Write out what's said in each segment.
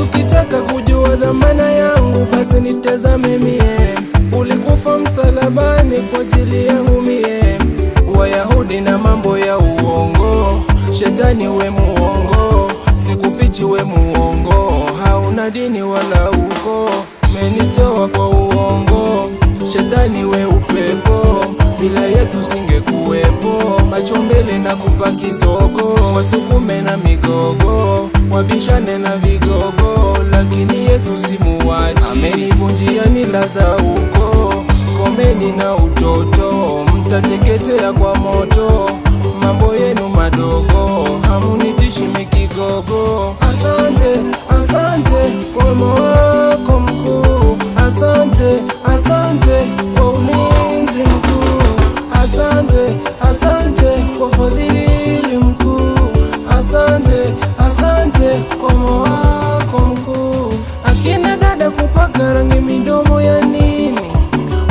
Yesu kitaka kujua dhamana yangu, basi nitazame mie. Ulikufa msalabani kwa ajili yangu mie. Wayahudi na mambo ya uongo, shetani we muongo, sikufichi we muongo, hauna dini wala uko, menitoa kwa uongo, shetani we upepo, bila Yesu singekuwepo. Macho mbele na kupa kisogo, wasukume na migogo, wabishane na vigogo, lakini Yesu simuwachi. Amenivunjia nila za uko, komeni na utoto, mtateketea kwa moto, mambo yenu madogo, hamunitishi mikigogo. Asante, asante kwa wema wako mkuu, asante, asante kwa ulinzi mkuu, asante, asante kwa fadhili mkuu, asante, asante kwa wema wako mkuu. Akina dada kupaka rangi midomo ya nini?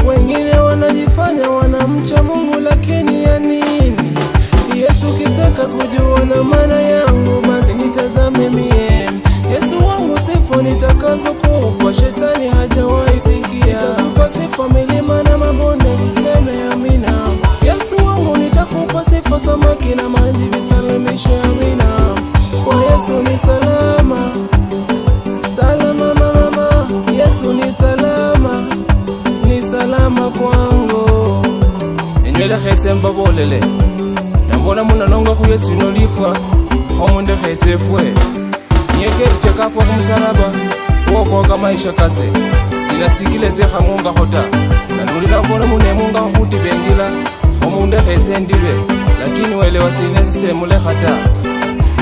Wengine wanajifanya wanamcha Mungu, lakini ya nini? Yesu kitaka kujua dhamana yangu, basi nitazame mie. Yesu wangu sifa nitakazo kupa, shetani hajawahi sikia. Nitakupa sifa milima na mabonde viseme amina. Yesu wangu nitakupa sifa, samaki na maji visalimishe amina. Kwa Yesu ni salama, salama mama, Yesu ni salama, ni salama kwangu. Enywela khese mbabolele, nambona munanonga ku Yesu nolifwa, homunde khese fwe. Nyekeri chekafwa kumusalaba, wokoka maisha kase, sinasikile sekha munga hota, nanulila mbona munemunga huti bengila, homunde khese ndibe, lakini wele wasinesi semule khata.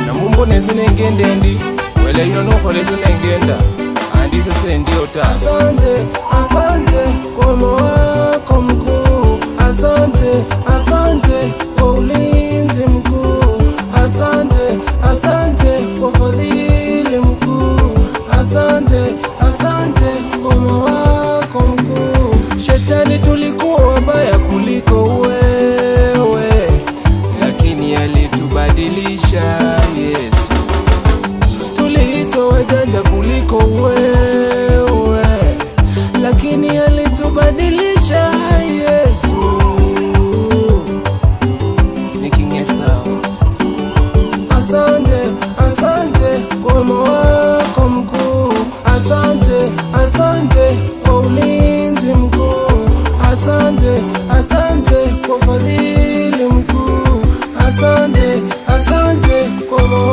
Namumbo nese nengende ndi, wele yono kholese nengenda, andise sendi ota. Asante, asante kwa wema wako mkuu, asante, asante kwa ulinzi mkuu, asante, asante kwa fadhili mkuu, asante, asante kwa wema wako mkuu. Shetani tulikuwa wabaya kuliko wewe, lakini alitubadilisha Yesu. Tuliitwa wajanja kuliko wewe, lakini alitubadilisha Yesu. Asante, asante kwa wema wako mkuu, asante, asante kwa ulinzi mkuu, asante, asante kwa fadhili mkuu, asante, asante kwa wema